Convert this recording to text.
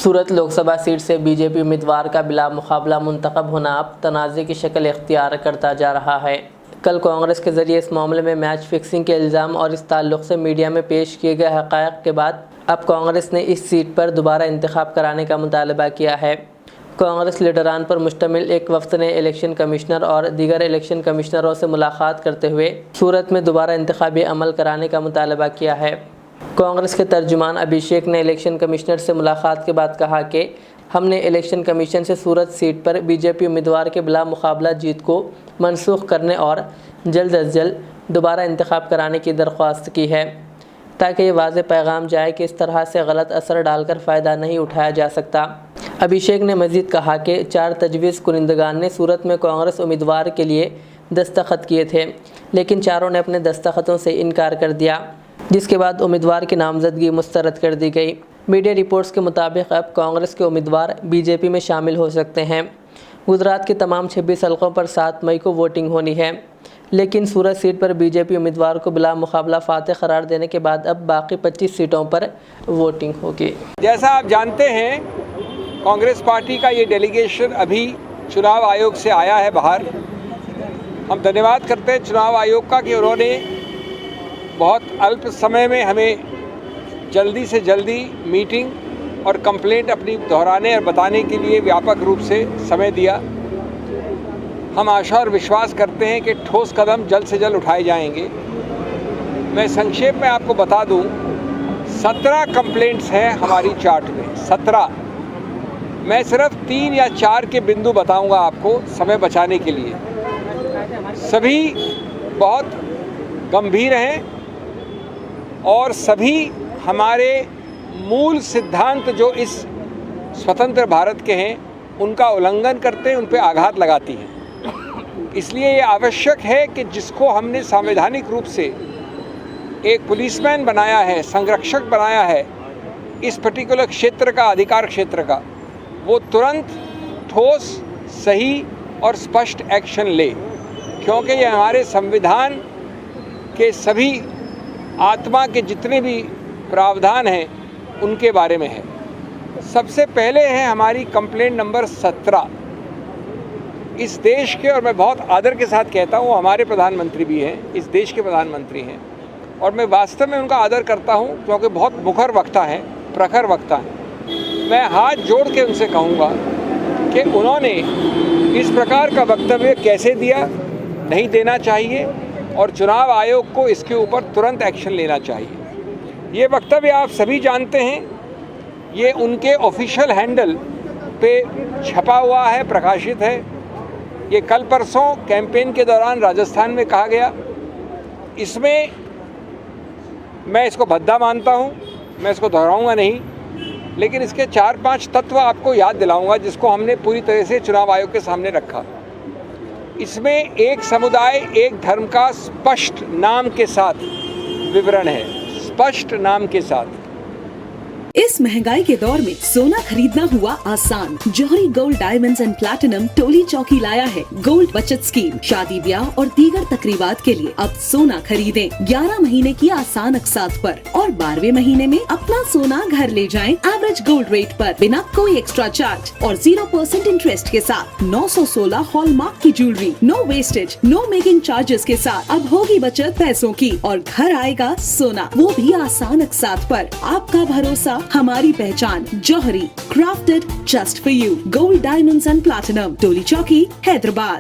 सूरत Lok Sabha seat से BJP उम्मीदवार का बिला मुकाबला मुंतखब होना अब तनाज़े की शक्ल इख्तियार करता जा रहा है। कल कांग्रेस के जरिए इस मामले में मैच फिक्सिंग के इल्ज़ाम और इस ताल्लुक़ से मीडिया में पेश किए गए हक़ाइक़ के बाद अब कांग्रेस ने इस सीट पर दोबारा इंतखाब कराने का मुतालबा किया है। कांग्रेस लीडरान पर मुश्तमिल एक वफ़द ने इलेक्शन कमिश्नर और दीगर इलेक्शन कमिश्नरों से मुलाकात करते हुए सूरत में दोबारा इंतखाबी अमल कराने का मुतालबा किया है। कांग्रेस के तर्जुमान अभिषेक ने इलेक्शन कमिश्नर से मुलाकात के बाद कहा कि हमने इलेक्शन कमीशन से सूरत सीट पर बीजेपी उम्मीदवार के बिला मुकाबला जीत को मनसूख करने और जल्द अज जल्द दोबारा इंतखाब कराने की दरख्वास्त की है, ताकि ये वाज़ेह पैगाम जाए कि इस तरह से गलत असर डालकर फ़ायदा नहीं उठाया जा सकता। अभिषेक ने मज़ीद कहा कि 4 तजवीज़ कुनिंदगान ने सूरत में कांग्रेस उम्मीदवार के लिए दस्तखत किए थे, लेकिन चारों ने अपने दस्तखतों से इनकार कर दिया, जिसके बाद उम्मीदवार की नामजदगी मुस्तरद कर दी गई। मीडिया रिपोर्ट्स के मुताबिक अब कांग्रेस के उम्मीदवार बीजेपी में शामिल हो सकते हैं। गुजरात की तमाम 26 हलकों पर 7 मई को वोटिंग होनी है, लेकिन सूरत सीट पर बीजेपी उम्मीदवार को बिला मुकाबला फातह करार देने के बाद अब बाकी 25 सीटों पर वोटिंग होगी। जैसा आप जानते हैं, कांग्रेस पार्टी का ये डेलीगेशन अभी चुनाव आयोग से आया है बाहर। हम धन्यवाद करते हैं चुनाव आयोग का कि उन्होंने बहुत अल्प समय में हमें जल्दी से जल्दी मीटिंग और कंप्लेंट अपनी दोहराने और बताने के लिए व्यापक रूप से समय दिया। हम आशा और विश्वास करते हैं कि ठोस कदम जल्द से जल्द उठाए जाएंगे। मैं संक्षेप में आपको बता दूं, 17 कंप्लेंट्स हैं हमारी चार्ट में, 17। मैं सिर्फ 3 या 4 के बिंदु बताऊंगा आपको समय बचाने के लिए। सभी बहुत गंभीर हैं और सभी हमारे मूल सिद्धांत जो इस स्वतंत्र भारत के हैं उनका उल्लंघन करते हैं, उन पर आघात लगाती हैं। इसलिए ये आवश्यक है कि जिसको हमने संवैधानिक रूप से एक पुलिसमैन बनाया है, संरक्षक बनाया है इस पर्टिकुलर क्षेत्र का, अधिकार क्षेत्र का, वो तुरंत ठोस, सही और स्पष्ट एक्शन ले, क्योंकि ये हमारे संविधान के सभी आत्मा के जितने भी प्रावधान हैं उनके बारे में है। सबसे पहले है हमारी कंप्लेंट नंबर 17। इस देश के, और मैं बहुत आदर के साथ कहता हूँ, हमारे प्रधानमंत्री भी हैं, इस देश के प्रधानमंत्री हैं, और मैं वास्तव में उनका आदर करता हूँ क्योंकि बहुत मुखर वक्ता हैं, प्रखर वक्ता हैं। मैं हाथ जोड़ के उनसे कहूँगा कि उन्होंने इस प्रकार का वक्तव्य कैसे दिया, नहीं देना चाहिए, और चुनाव आयोग को इसके ऊपर तुरंत एक्शन लेना चाहिए। ये वक्तव्य आप सभी जानते हैं, ये उनके ऑफिशियल हैंडल पे छपा हुआ है, प्रकाशित है। ये कल परसों कैंपेन के दौरान राजस्थान में कहा गया। इसमें मैं इसको भद्दा मानता हूँ, मैं इसको दोहराऊंगा नहीं, लेकिन इसके 4-5 तत्व आपको याद दिलाऊंगा जिसको हमने पूरी तरह से चुनाव आयोग के सामने रखा। इसमें एक समुदाय, एक धर्म का स्पष्ट नाम के साथ विवरण है, स्पष्ट नाम के साथ। इस महंगाई के दौर में सोना खरीदना हुआ आसान। जौहरी गोल्ड डायमंड्स एंड प्लैटिनम टोली चौकी लाया है गोल्ड बचत स्कीम। शादी ब्याह और दीगर तकरीबात के लिए अब सोना खरीदें 11 महीने की आसान अकसात पर, और 12वें महीने में अपना सोना घर ले जाएं एवरेज गोल्ड रेट पर, बिना कोई एक्स्ट्रा चार्ज और 0% इंटरेस्ट के साथ। 916 हॉलमार्क की jewellery, no wastage, no making charges के साथ। अब होगी बचत पैसों की और घर आएगा सोना, वो भी आसान अकसात पर। आपका भरोसा, हमारी पहचान। Jauhari, crafted just for you. Gold diamonds and platinum, Tolichowki, Hyderabad.